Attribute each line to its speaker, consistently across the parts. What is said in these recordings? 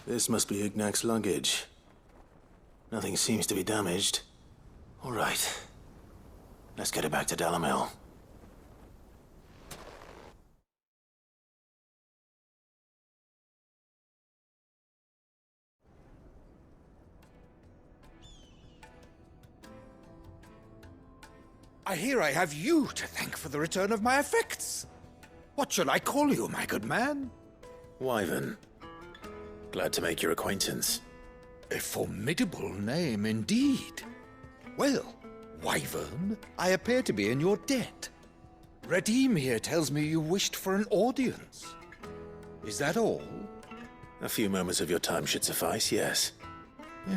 Speaker 1: This must be Ignac's luggage. Nothing seems to be damaged. All right. Let's get it back to Dalamil.
Speaker 2: I hear I have you to thank for the return of my effects. What shall I call you, my good man?
Speaker 1: Wyvern. Glad to make your acquaintance.
Speaker 2: A formidable name indeed. Well, Wyvern, I appear to be in your debt. Redeem here tells me you wished for an audience. Is that all?
Speaker 1: A few moments of your time should suffice, yes.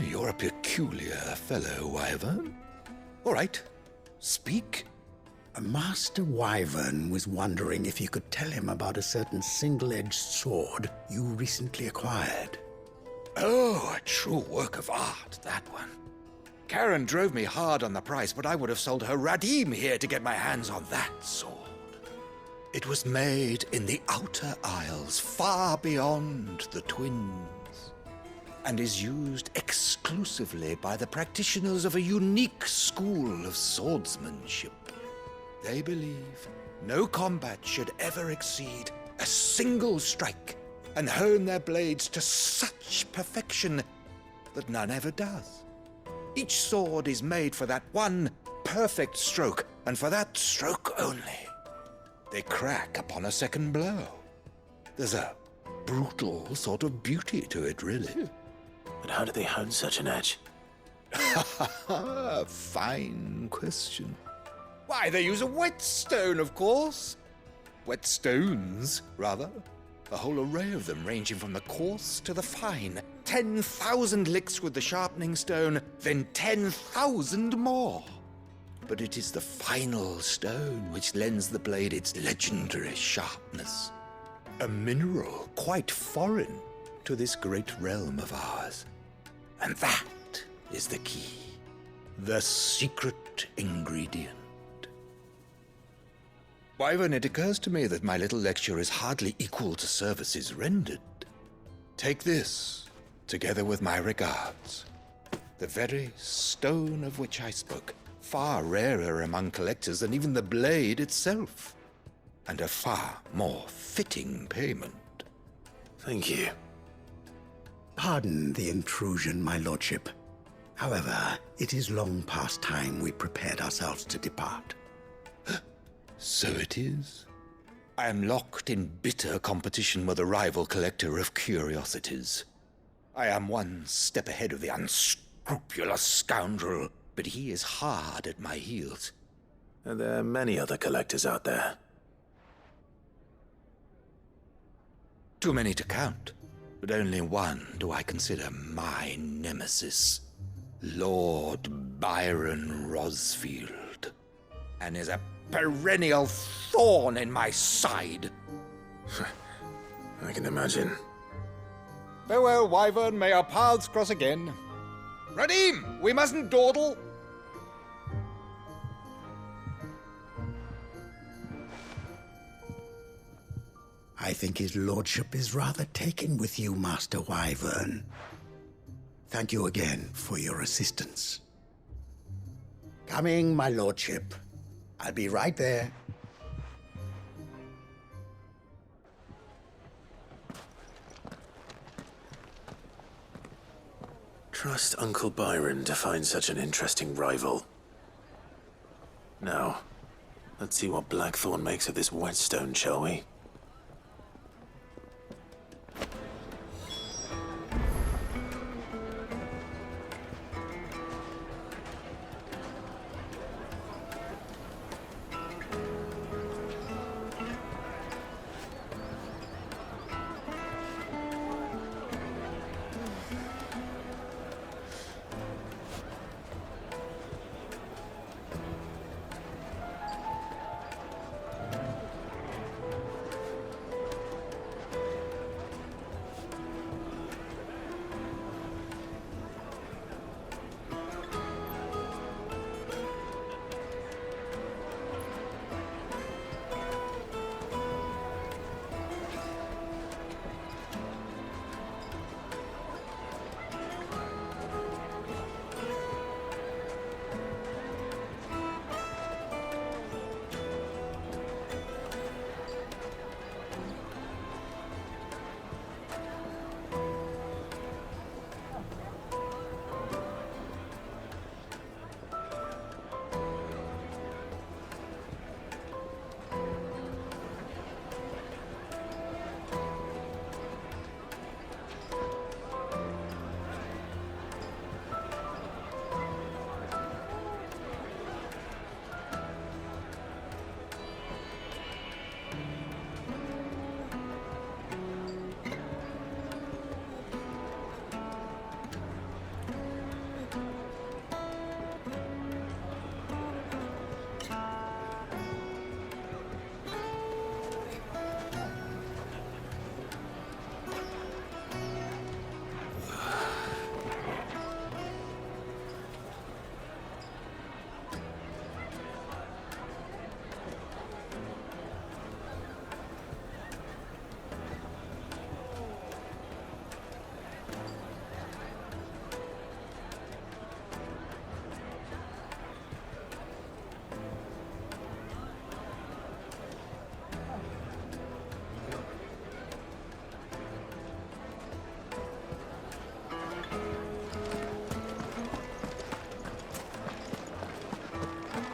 Speaker 2: You're a peculiar fellow, Wyvern. All right, speak.
Speaker 3: Master Wyvern was wondering if you could tell him about a certain single-edged sword you recently acquired.
Speaker 2: Oh, a true work of art, that one. Karen drove me hard on the price, but I would have sold her Radim here to get my hands on that sword. It was made in the Outer Isles, far beyond the Twins, and is used exclusively by the practitioners of a unique school of swordsmanship. They believe no combat should ever exceed a single strike, and hone their blades to such perfection that none ever does. Each sword is made for that one perfect stroke, and for that stroke only. They crack upon a second blow. There's a brutal sort of beauty to it, really.
Speaker 1: But how do they hone such an edge?
Speaker 2: Fine question. Why, they use a whetstone, of course. Whetstones, rather. A whole array of them, ranging from the coarse to the fine. 10,000 licks with the sharpening stone, then 10,000 more. But it is the final stone which lends the blade its legendary sharpness. A mineral quite foreign to this great realm of ours. And that is the key. The secret ingredient. Wyvern, it occurs to me that my little lecture is hardly equal to services rendered. Take this, together with my regards. The very stone of which I spoke, far rarer among collectors than even the blade itself, and a far more fitting payment.
Speaker 1: Thank you.
Speaker 3: Pardon the intrusion, my lordship. However, it is long past time we prepared ourselves to depart.
Speaker 2: So it is. I am locked in bitter competition with a rival collector of curiosities. I am one step ahead of the unscrupulous scoundrel, but he is hard at my heels.
Speaker 1: And there are many other collectors out there.
Speaker 2: Too many to count, but only one do I consider my nemesis. Lord Byron Rosfield, and is a perennial thorn in my side.
Speaker 1: I can imagine.
Speaker 2: Farewell, Wyvern. May our paths cross again. Radim, we mustn't dawdle.
Speaker 3: I think his lordship is rather taken with you, Master Wyvern. Thank you again for your assistance. Coming, my lordship. I'll be right there.
Speaker 1: Trust Uncle Byron to find such an interesting rival. Now, let's see what Blackthorn makes of this whetstone, shall we?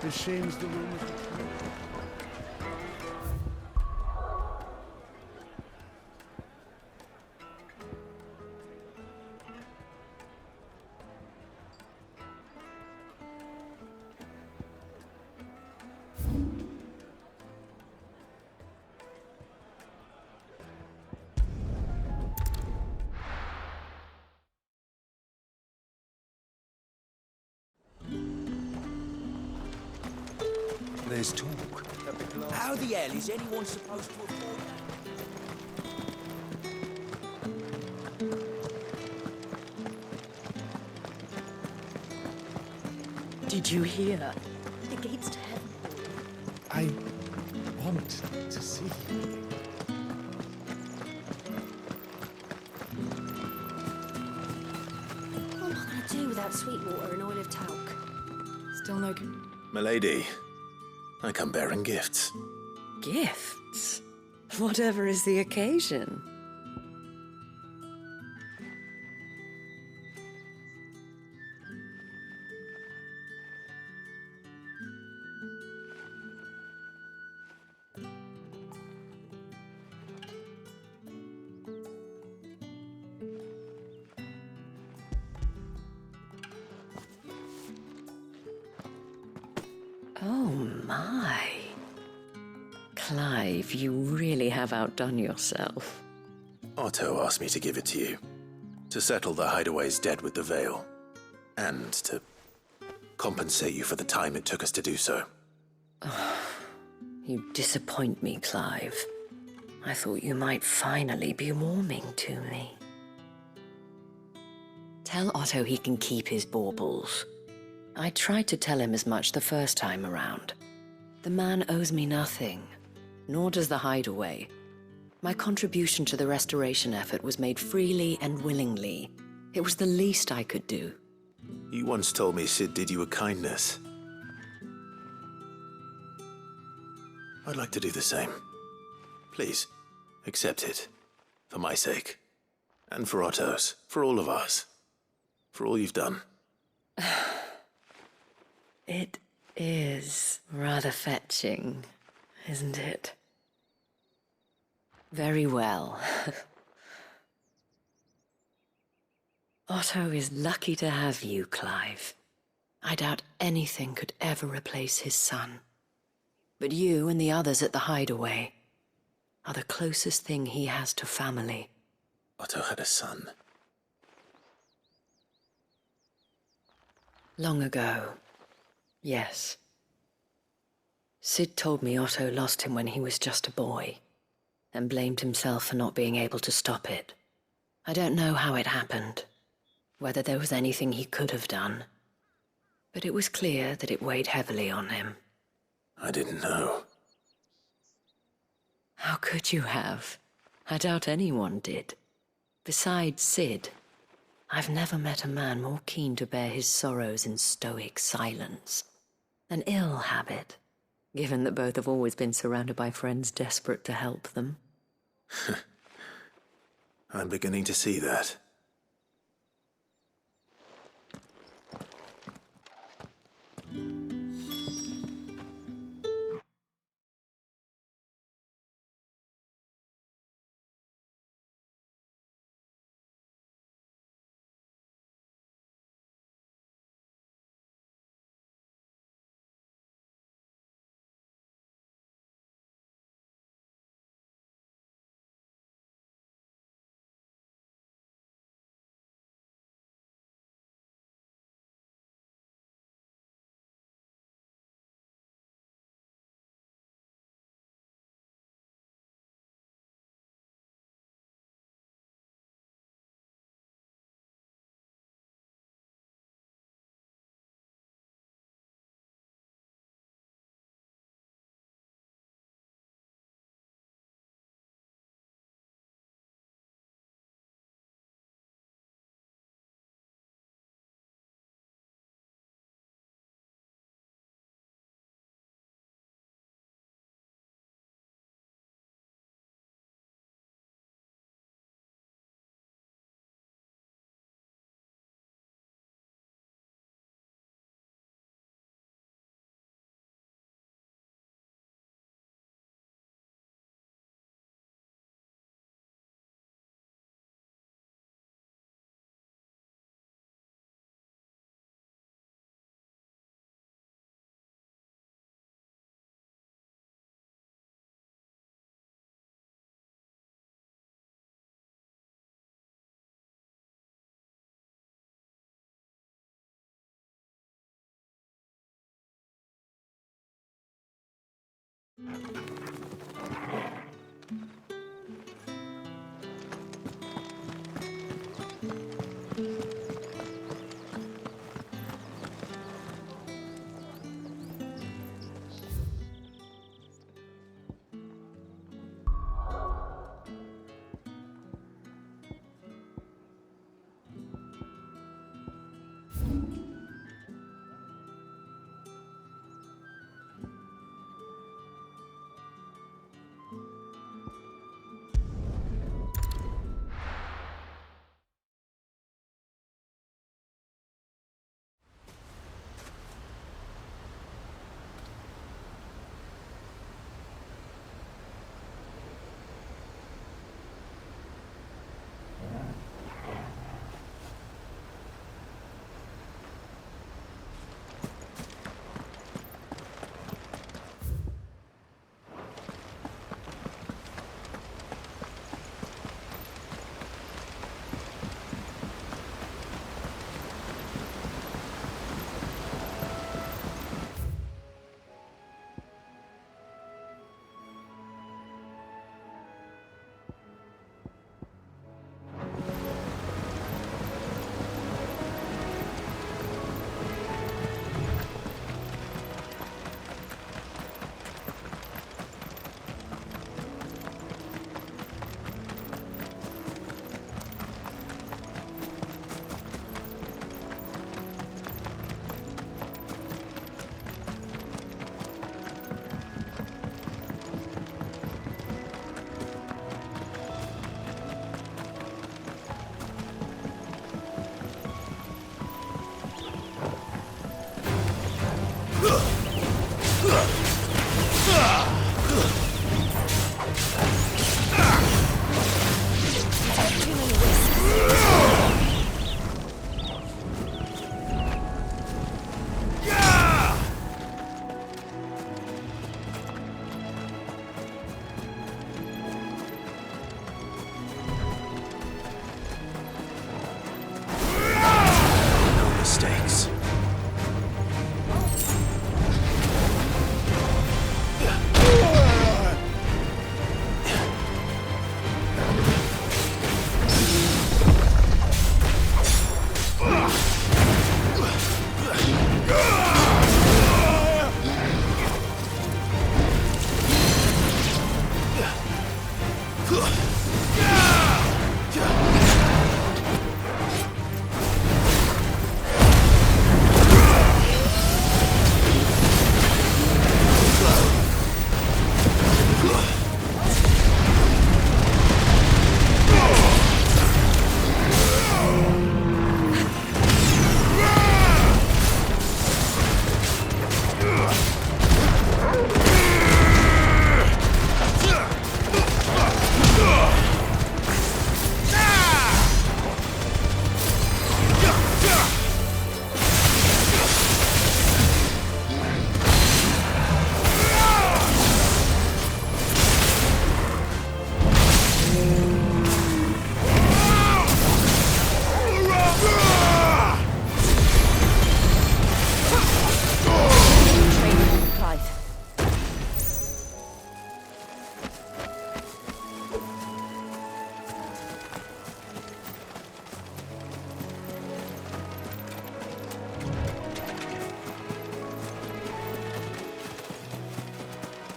Speaker 4: The shame's the rumors.
Speaker 2: There's talk.
Speaker 5: How the hell is anyone supposed to afford that?
Speaker 6: Did you hear? The gates to heaven.
Speaker 4: I want to see you.
Speaker 6: What am I going to do without sweet water and oil of talc? Still no good.
Speaker 1: Milady, I come bearing gifts.
Speaker 7: Gifts? Whatever is the occasion. Oh my. Clive, you really have outdone yourself.
Speaker 1: Otto asked me to give it to you. To settle the Hideaway's debt with the Veil. And to compensate you for the time it took us to do so.
Speaker 7: You disappoint me, Clive. I thought you might finally be warming to me. Tell Otto he can keep his baubles. I tried to tell him as much the first time around. The man owes me nothing, nor does the Hideaway. My contribution to the restoration effort was made freely and willingly. It was the least I could do.
Speaker 1: You once told me Sid did you a kindness. I'd like to do the same. Please, accept it. For my sake. And for Otto's. For all of us. For all you've done.
Speaker 7: It is rather fetching, isn't it? Very well. Otto is lucky to have you, Clive. I doubt anything could ever replace his son. But you and the others at the Hideaway are the closest thing he has to family.
Speaker 1: Otto had a son.
Speaker 7: Long ago, yes. Sid told me Otto lost him when he was just a boy, and blamed himself for not being able to stop it. I don't know how it happened, whether there was anything he could have done, but it was clear that it weighed heavily on him.
Speaker 1: I didn't know.
Speaker 7: How could you have? I doubt anyone did. Besides Sid, I've never met a man more keen to bear his sorrows in stoic silence. An ill habit, given that both have always been surrounded by friends desperate to help them.
Speaker 1: I'm beginning to see that.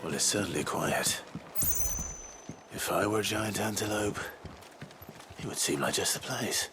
Speaker 1: Well, it's certainly quiet. If I were a giant antelope, it would seem like just the place.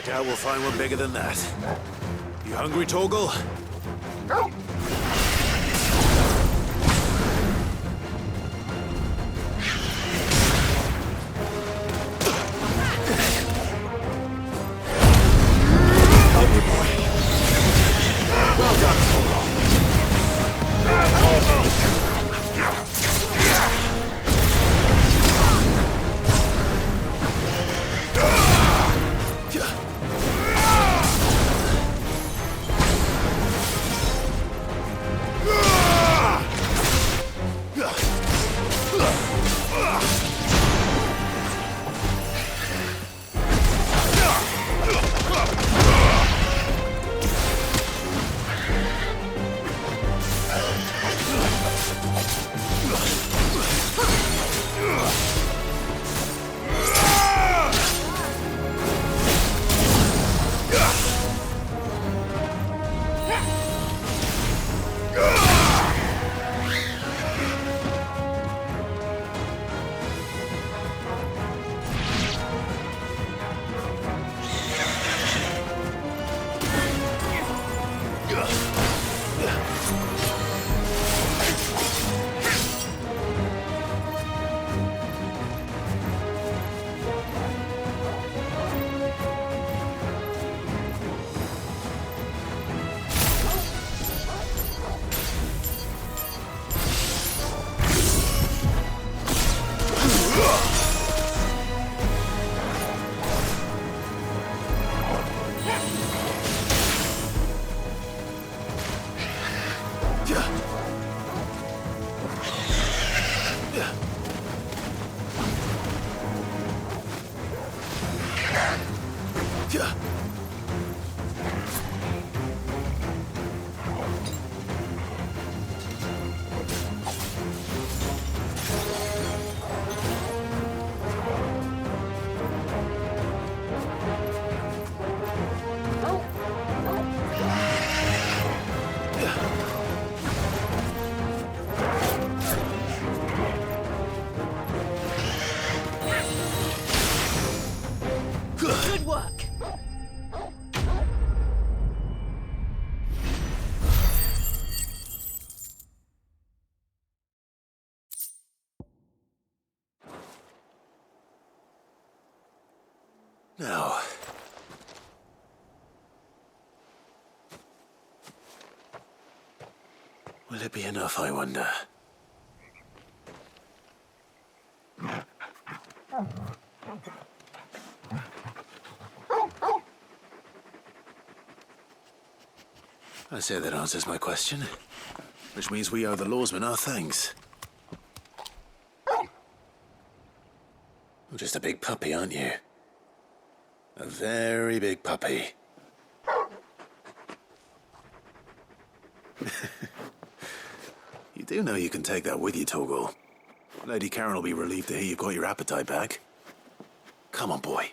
Speaker 1: Doubt we'll find one bigger than that. You hungry, Torgal?
Speaker 6: Good work.
Speaker 1: Now. Will it be enough, I wonder? I say that answers my question. Which means we owe the lawsmen our thanks. You're just a big puppy, aren't you? A very big puppy. You do know you can take that with you, Torgal. Lady Karen will be relieved to hear you've got your appetite back. Come on, boy.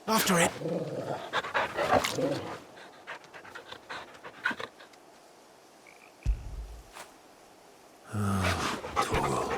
Speaker 2: After it.
Speaker 1: Torgal.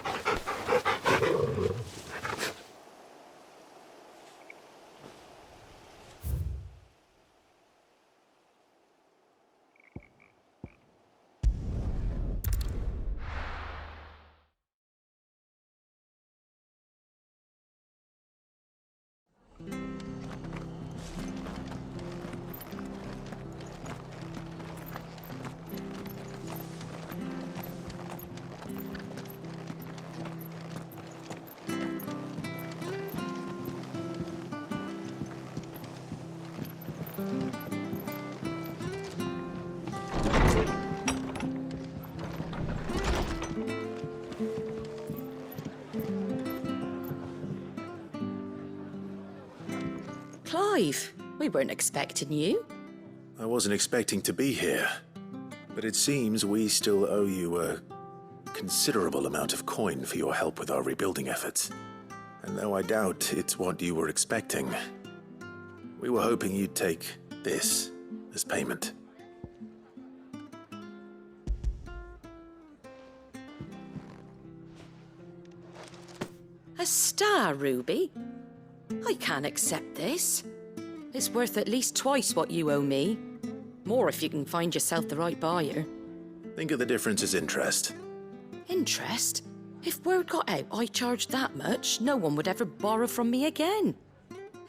Speaker 8: Clive, we weren't expecting you.
Speaker 1: I wasn't expecting to be here, but it seems we still owe you a considerable amount of coin for your help with our rebuilding efforts. And though I doubt it's what you were expecting, we were hoping you'd take this as payment.
Speaker 8: A star ruby? I can't accept this. It's worth at least twice what you owe me. More if you can find yourself the right buyer.
Speaker 1: Think of the difference as interest.
Speaker 8: Interest? If word got out I charged that much, no one would ever borrow from me again.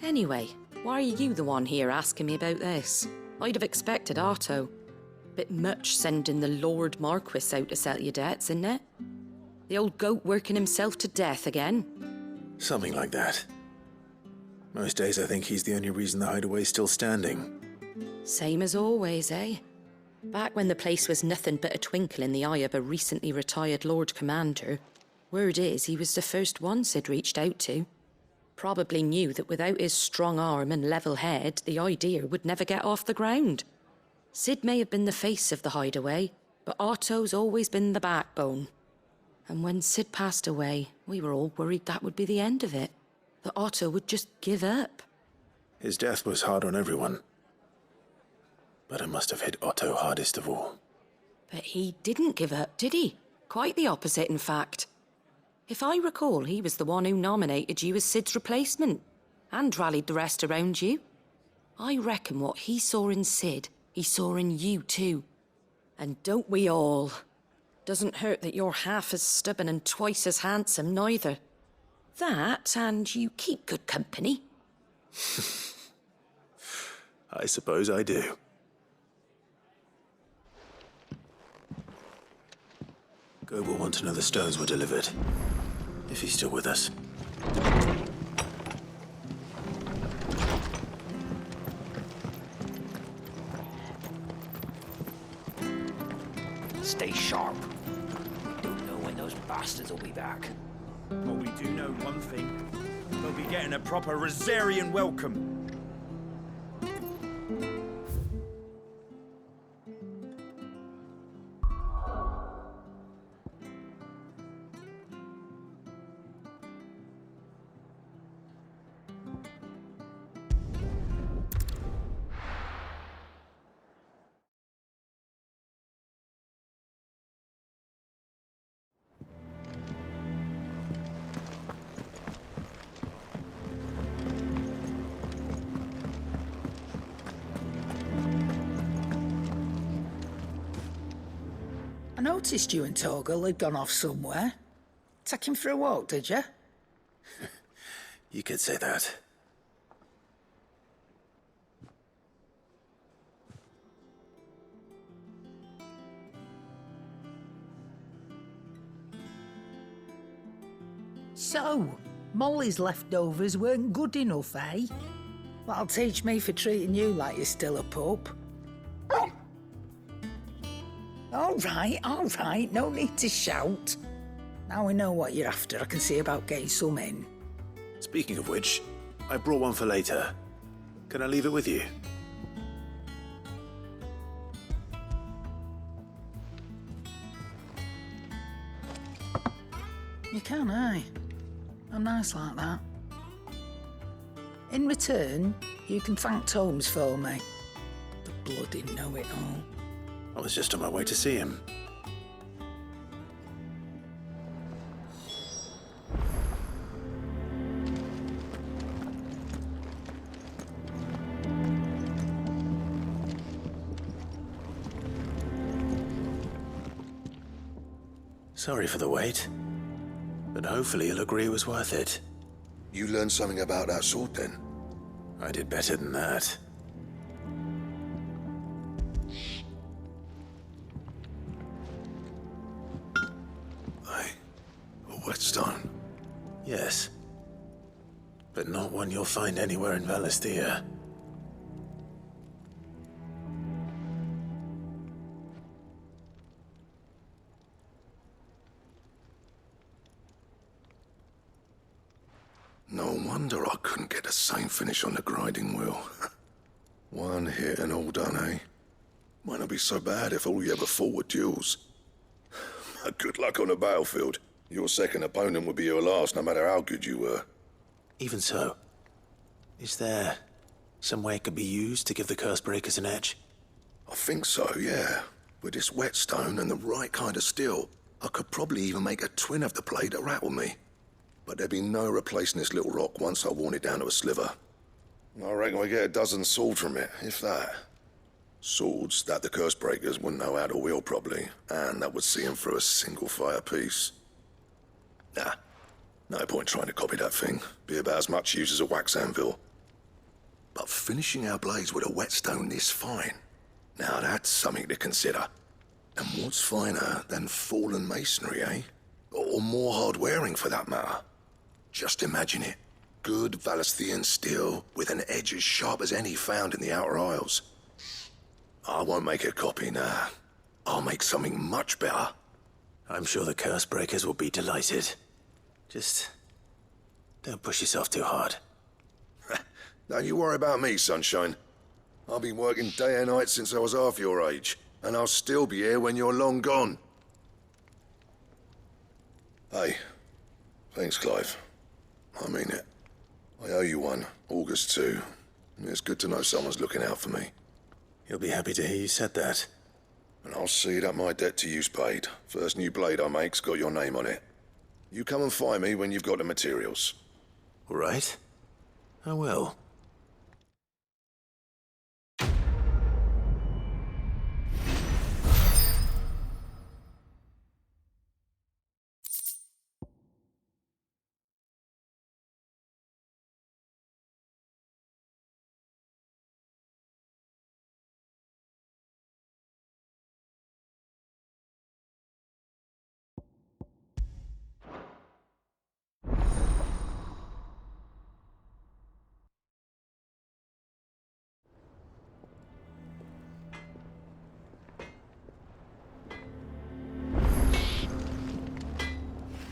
Speaker 8: Anyway, why are you the one here asking me about this? I'd have expected Otto. Bit much sending the Lord Marquis out to settle your debts, isn't it? The old goat working himself to death again.
Speaker 1: Something like that. Most days I think he's the only reason the hideaway's still standing.
Speaker 8: Same as always, eh? Back when the place was nothing but a twinkle in the eye of a recently retired Lord Commander, word is he was the first one Sid reached out to. Probably knew that without his strong arm and level head, the idea would never get off the ground. Sid may have been the face of the hideaway, but Otto's always been the backbone. And when Sid passed away, we were all worried that would be the end of it. That Otto would just give up.
Speaker 1: His death was hard on everyone. But it must have hit Otto hardest of all.
Speaker 8: But he didn't give up, did he? Quite the opposite, in fact. If I recall, he was the one who nominated you as Sid's replacement, and rallied the rest around you. I reckon what he saw in Sid, he saw in you too. And don't we all? Doesn't hurt that you're half as stubborn and twice as handsome, neither. That, and you keep good company.
Speaker 1: I suppose I do. Gob will want to know the stones were delivered. If he's still with us.
Speaker 5: Stay sharp. We don't know when those bastards will be back.
Speaker 9: Well, we do know one thing. They'll be getting a proper Rosarian welcome.
Speaker 10: I noticed you and Torgal had gone off somewhere. Take him for a walk, did you?
Speaker 1: You could say that.
Speaker 10: So, Molly's leftovers weren't good enough, eh? That'll teach me for treating you like you're still a pup. All right, no need to shout. Now we know what you're after, I can see about getting some in.
Speaker 1: Speaking of which, I brought one for later. Can I leave it with you?
Speaker 10: You can, eh? I'm nice like that. In return, you can thank Tomes for me. The bloody know-it-all.
Speaker 1: I was just on my way to see him. Sorry for the wait, but hopefully you'll agree it was worth it.
Speaker 11: You learned something about that sword, then?
Speaker 1: I did better than that.
Speaker 11: A whetstone?
Speaker 1: Yes. But not one you'll find anywhere in Valisthea.
Speaker 11: No wonder I couldn't get the same finish on the grinding wheel. One hit and all done, eh? Might not be so bad if all you ever fought were duels. Good luck on the battlefield. Your second opponent would be your last, no matter how good you were.
Speaker 1: Even so, is there some way it could be used to give the curse breakers an edge?
Speaker 11: I think so, yeah. With this whetstone and the right kind of steel, I could probably even make a twin of the blade that rattled me. but there'd be no replacing this little rock once I worn it down to a sliver. I reckon we get a dozen swords from it, if that. Swords that the curse breakers wouldn't know how to wield properly, and that would see them through a single fire piece. Nah, no point trying to copy that thing. Be about as much use as a wax anvil. But finishing our blades with a whetstone this fine, now that's something to consider. And what's finer than fallen masonry, eh? Or more hard-wearing, for that matter. Just imagine it. Good Valisthian steel with an edge as sharp as any found in the Outer Isles. I won't make a copy, nah. I'll make something much better.
Speaker 1: I'm sure the curse breakers will be delighted. Just don't push yourself too hard.
Speaker 11: Don't you worry about me, sunshine. I've been working day and night since I was half your age, and I'll still be here when you're long gone. Hey, thanks, Clive. I mean it. I owe you one, August too. It's good to know someone's looking out for me.
Speaker 1: He'll be happy to hear you said that.
Speaker 11: And I'll see that my debt to you's paid. First new blade I make's got your name on it. You come and find me when you've got the materials.
Speaker 1: All right. I will.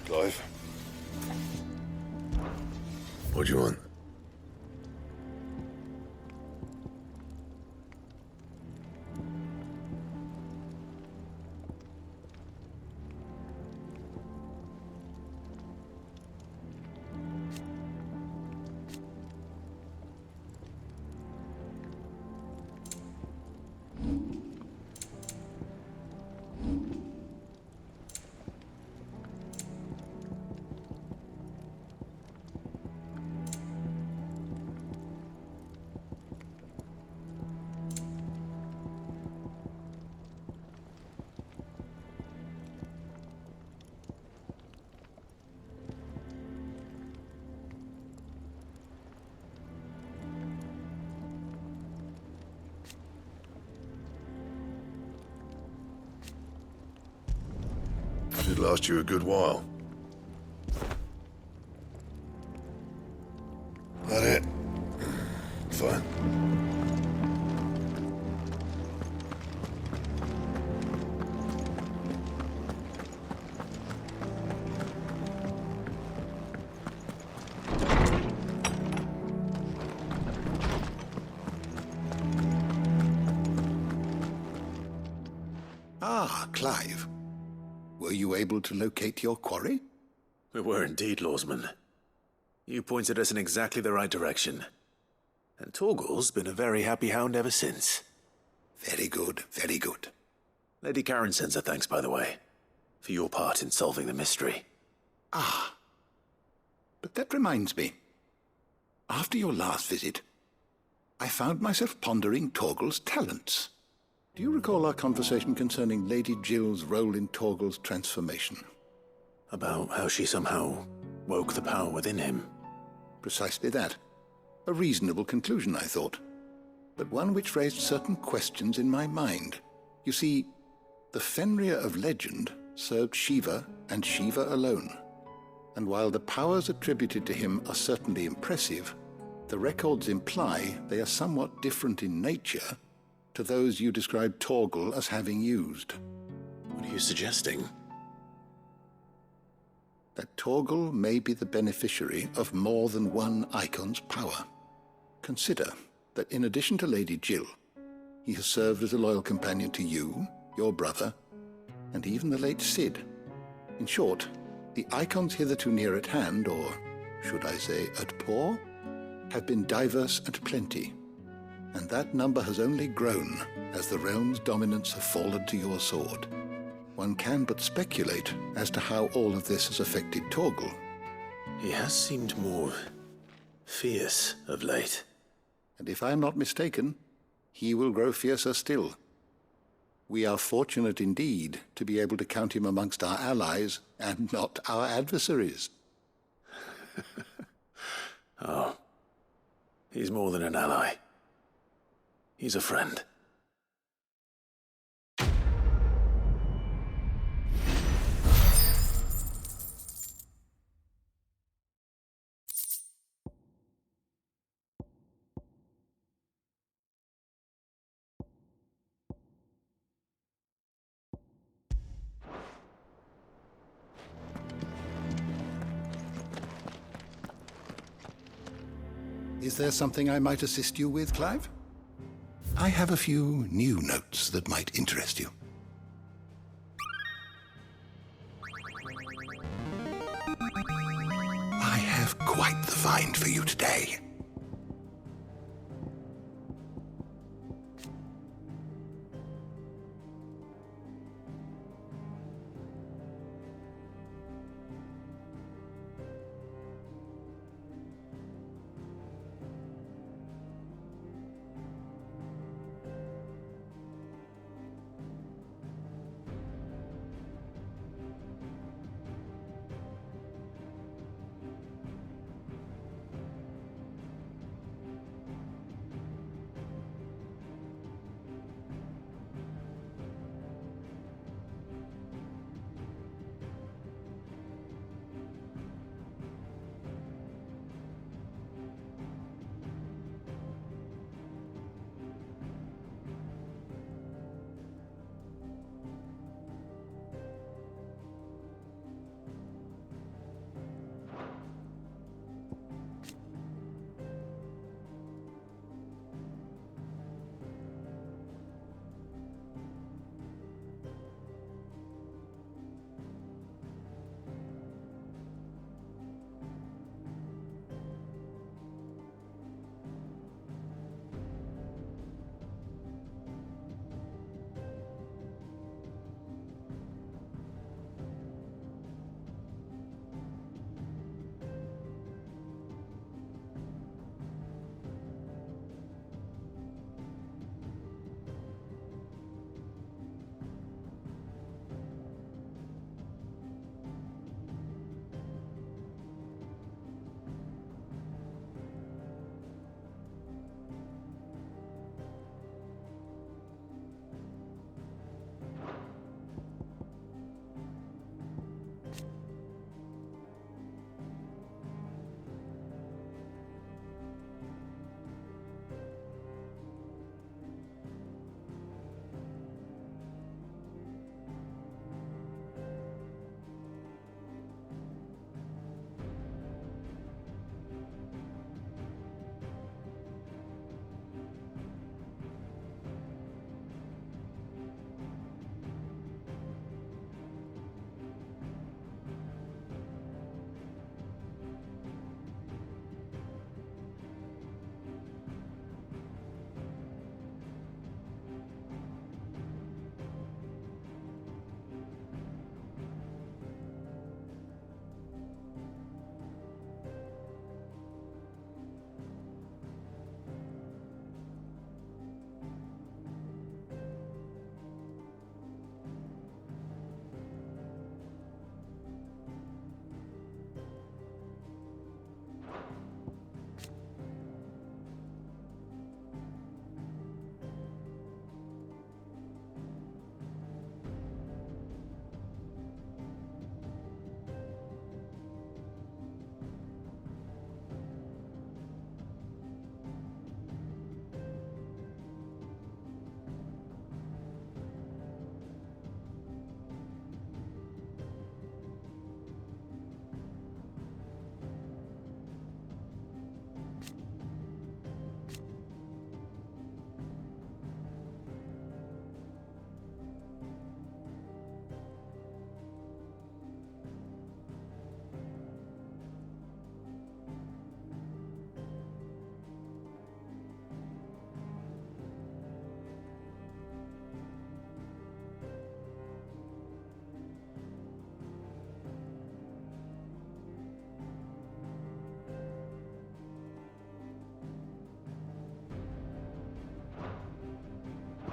Speaker 11: Clive? What do you want? Should last you a good while. That it? Fine.
Speaker 3: Ah, Clive. Were you able to locate your quarry?
Speaker 1: We were indeed, Lawsman. You pointed us in exactly the right direction. And Torgal's been a very happy hound ever since.
Speaker 3: Very good, very good.
Speaker 1: Lady Karen sends her thanks, by the way, for your part in solving the mystery.
Speaker 3: Ah. But that reminds me. After your last visit, I found myself pondering Torgal's talents. Do you recall our conversation concerning Lady Jill's role in Torgal's transformation?
Speaker 1: About how she somehow woke the power within him.
Speaker 3: Precisely that. A reasonable conclusion, I thought. But one which raised certain questions in my mind. You see, the Fenrir of legend served Shiva and Shiva alone. And while the powers attributed to him are certainly impressive, the records imply they are somewhat different in nature to those you described Torgal as having used.
Speaker 1: What are you suggesting?
Speaker 3: That Torgal may be the beneficiary of more than one icon's power. Consider that in addition to Lady Jill, he has served as a loyal companion to you, your brother, and even the late Cid. In short, the icons hitherto near at hand, or should I say at paw, have been diverse and plenty. And that number has only grown as the realm's dominance have fallen to your sword. One can but speculate as to how all of this has affected Torgal.
Speaker 1: He has seemed more fierce of late.
Speaker 3: And if I am not mistaken, he will grow fiercer still. We are fortunate indeed to be able to count him amongst our allies and not our adversaries.
Speaker 1: Oh, he's more than an ally. He's a friend.
Speaker 3: Is there something I might assist you with, Clive? I have a few new notes that might interest you. I have quite the find for you today.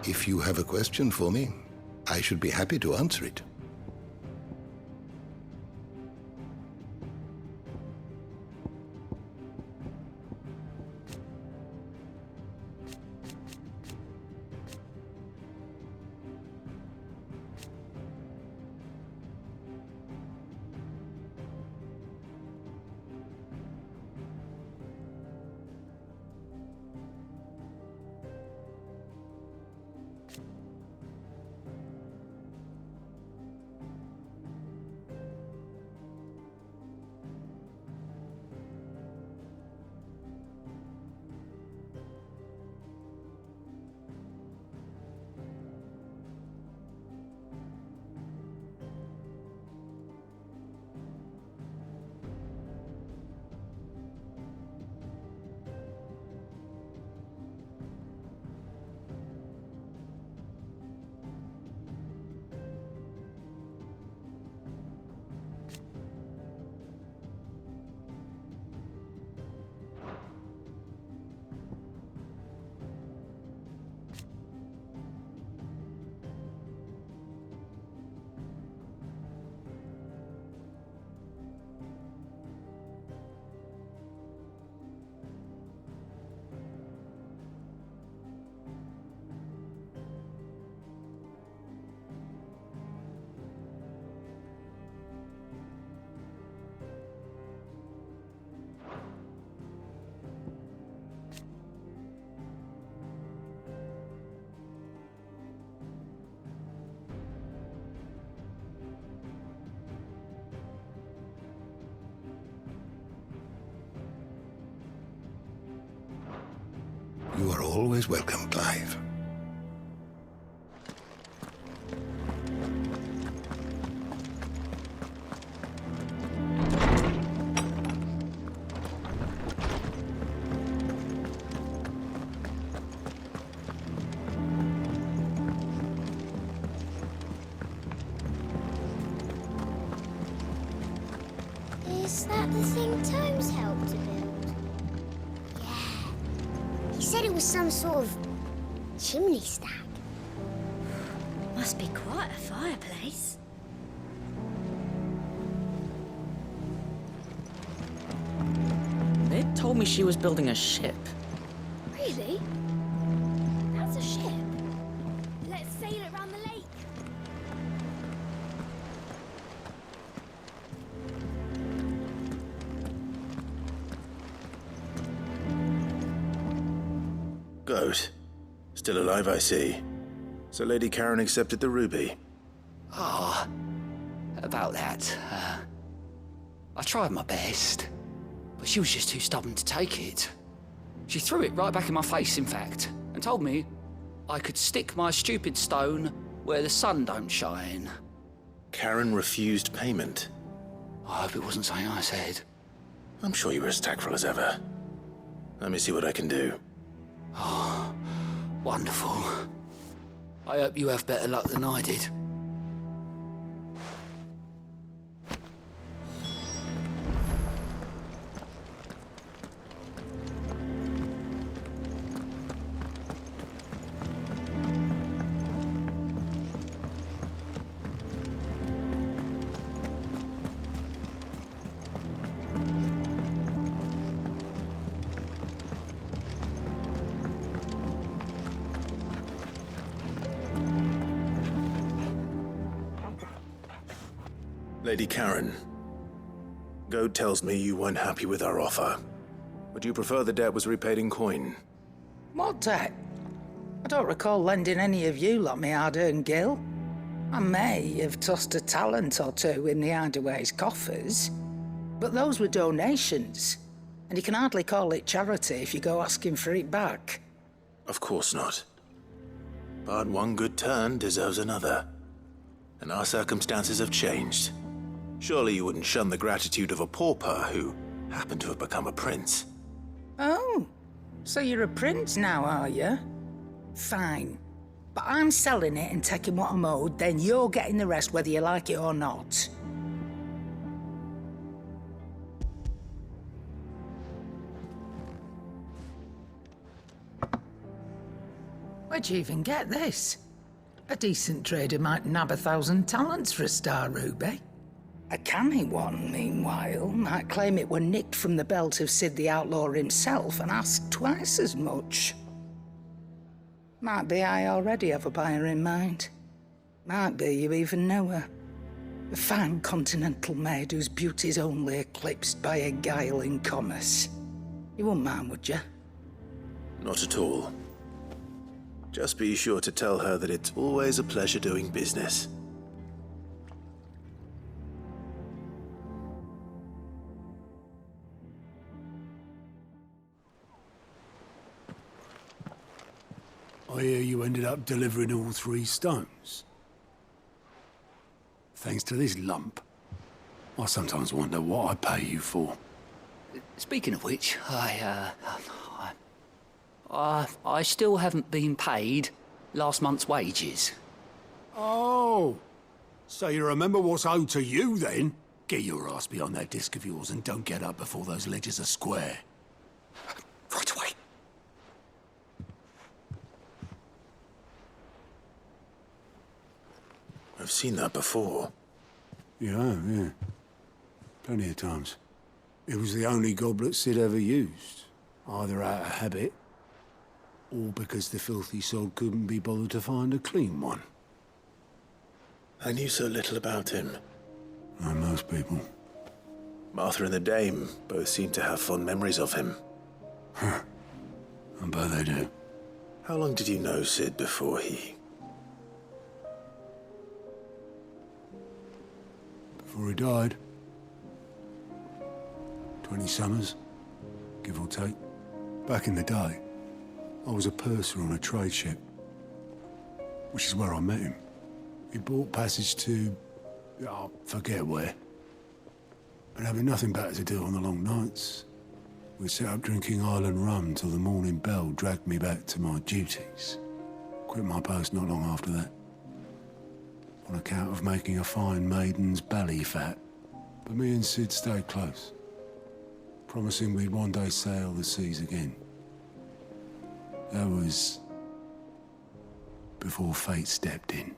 Speaker 3: If you have a question for me, I should be happy to answer it. You are always welcome, Clive.
Speaker 12: Is that the thing Tomes helped to build? Yeah. He said it was some sort of chimney stack.
Speaker 6: Must be quite a fireplace.
Speaker 8: They told me she was building a ship.
Speaker 6: Really? That's a ship. Let's sail it round the lake.
Speaker 1: Goat. Still alive, I see. So Lady Karen accepted the ruby.
Speaker 5: Ah, about that. I tried my best, but she was just too stubborn to take it. She threw it right back in my face, in fact, and told me I could stick my stupid stone where the sun don't shine.
Speaker 1: Karen refused payment.
Speaker 5: I hope it wasn't something I said.
Speaker 1: I'm sure you were as tactful as ever. Let me see what I can do.
Speaker 5: Oh, wonderful. I hope you have better luck than I did.
Speaker 1: Lady Karen, Goad tells me you weren't happy with our offer. Would you prefer the debt was repaid in coin?
Speaker 10: What debt? I don't recall lending any of you lot me hard-earned gil. I may have tossed a talent or two in the Hideaway's coffers, but those were donations, and you can hardly call it charity if you go asking for it back.
Speaker 1: Of course not. But one good turn deserves another. And our circumstances have changed. Surely you wouldn't shun the gratitude of a pauper who happened to have become a prince.
Speaker 10: Oh, so you're a prince now, are you? Fine. But I'm selling it and taking what I'm owed, then you're getting the rest whether you like it or not. Where'd you even get this? A decent trader might nab 1,000 talents for a star ruby. A canny one, meanwhile, might claim it were nicked from the belt of Sid the Outlaw himself and ask twice as much. Might be I already have a buyer in mind. Might be you even know her. A fine continental maid whose beauty's only eclipsed by a guile in commerce. You wouldn't mind, would you?
Speaker 1: Not at all. Just be sure to tell her that it's always a pleasure doing business.
Speaker 13: I hear you ended up delivering all 3 stones. Thanks to this lump. I sometimes wonder what I pay you for.
Speaker 5: Speaking of which, I still haven't been paid last month's wages.
Speaker 13: Oh, so you remember what's owed to you then? Get your ass behind that disc of yours and don't get up before those ledgers are square.
Speaker 5: Right away.
Speaker 1: I've seen that before.
Speaker 13: Yeah. Plenty of times. It was the only goblet Sid ever used, either out of habit, or because the filthy sod couldn't be bothered to find a clean one.
Speaker 1: I knew so little about him.
Speaker 13: Like most people.
Speaker 1: Martha and the Dame both seem to have fond memories of him.
Speaker 13: I bet they do.
Speaker 1: How long did you know Sid before he...
Speaker 13: Before he died? 20 summers, give or take. Back in the day, I was a purser on a trade ship, which is where I met him. He bought passage to... I forget where. And having nothing better to do on the long nights, we sat up drinking island rum till the morning bell dragged me back to my duties. Quit my post not long after that, on account of making a fine maiden's belly fat. But me and Sid stayed close, promising we'd one day sail the seas again. That was before fate stepped in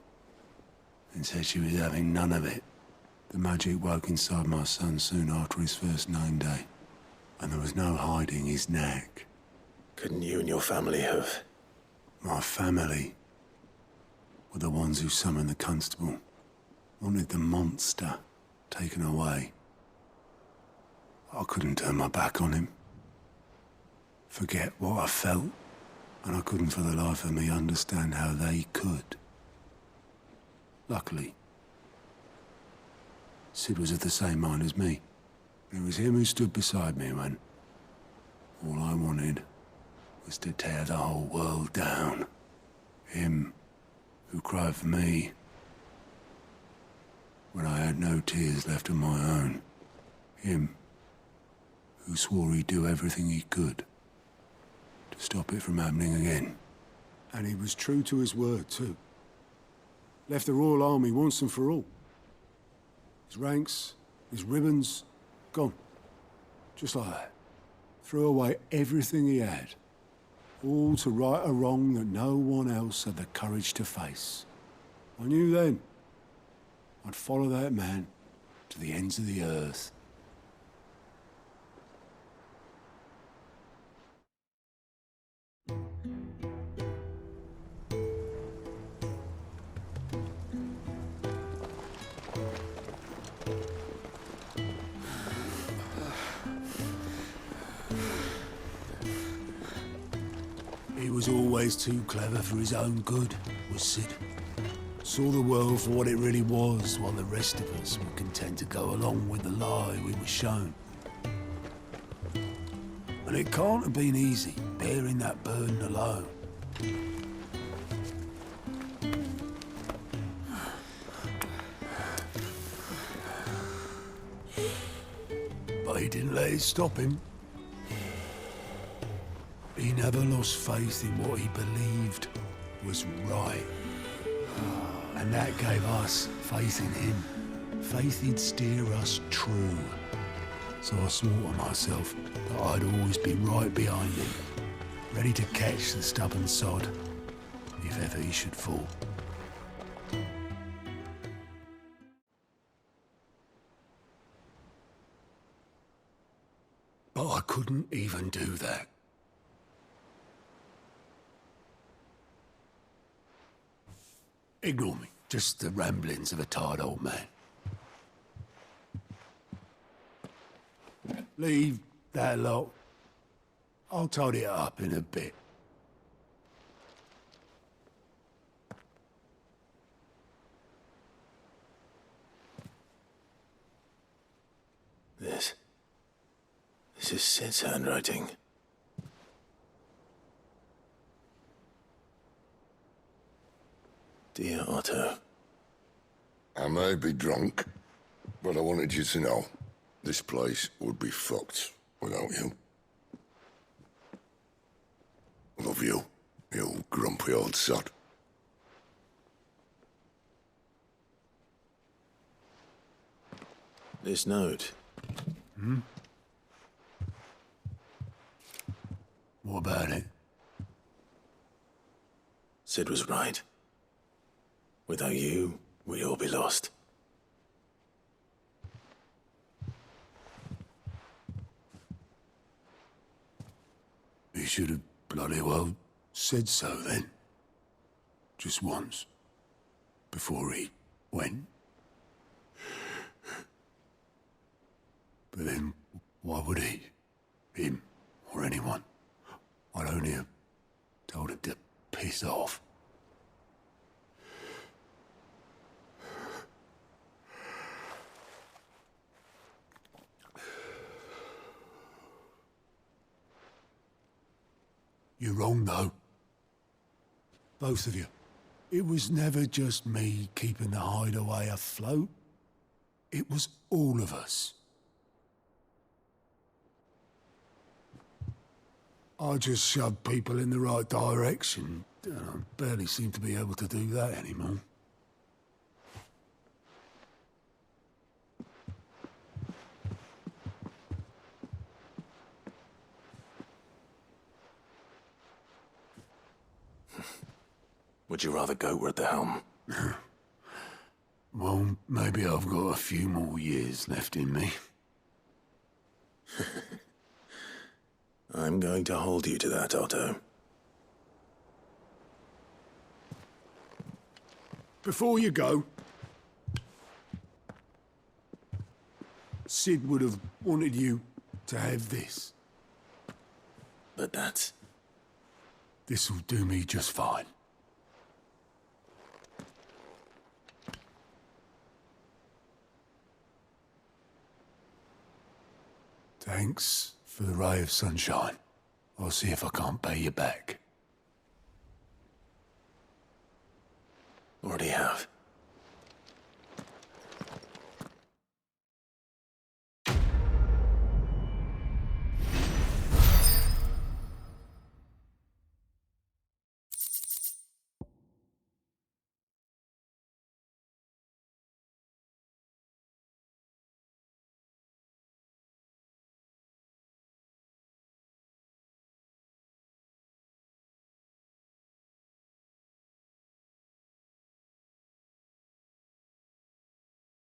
Speaker 13: and said she was having none of it. The magic woke inside my son soon after his first name day, and there was no hiding his knack.
Speaker 1: Couldn't you and your family have...
Speaker 13: My family were the ones who summoned the constable, wanted the monster taken away. I couldn't turn my back on him, forget what I felt, and I couldn't for the life of me understand how they could. Luckily, Sid was of the same mind as me. It was him who stood beside me when all I wanted was to tear the whole world down. Him who cried for me when I had no tears left of my own. Him who swore he'd do everything he could to stop it from happening again. And he was true to his word, too. Left the Royal Army once and for all. His ranks, his ribbons, gone. Just like that. Threw away everything he had. All to right a wrong that no one else had the courage to face. I knew then I'd follow that man to the ends of the earth. He was always too clever for his own good, was Sid. Saw the world for what it really was, while the rest of us were content to go along with the lie we were shown. And it can't have been easy, bearing that burden alone. But he didn't let it stop him. He never lost faith in what he believed was right. And that gave us faith in him. Faith he'd steer us true. So I swore to myself that I'd always be right behind him, ready to catch the stubborn sod if ever he should fall. But I couldn't even do that. Ignore me. Just the ramblings of a tired old man. Leave that lot. I'll tidy it up in a bit.
Speaker 1: This is Sid's handwriting. Dear Otto.
Speaker 11: I may be drunk, but I wanted you to know this place would be fucked without you. Love you, you grumpy old sod.
Speaker 1: This note.
Speaker 13: What about it?
Speaker 1: Sid was right. Without you, we'd all be lost.
Speaker 13: He should have bloody well said so then. Just once. Before he went. But then, why would he? Him, or anyone? I'd only have told him to piss off. You're wrong, though. Both of you. It was never just me keeping the hideaway afloat. It was all of us. I just shoved people in the right direction. I barely seem to be able to do that anymore.
Speaker 1: Would you rather goat were at the helm?
Speaker 13: Well, maybe I've got a few more years left in me.
Speaker 1: I'm going to hold you to that, Otto.
Speaker 13: Before you go, Sid would have wanted you to have this.
Speaker 1: But that's...
Speaker 13: This'll do me just fine. Thanks for the ray of sunshine. I'll see if I can't pay you back.
Speaker 1: Already have.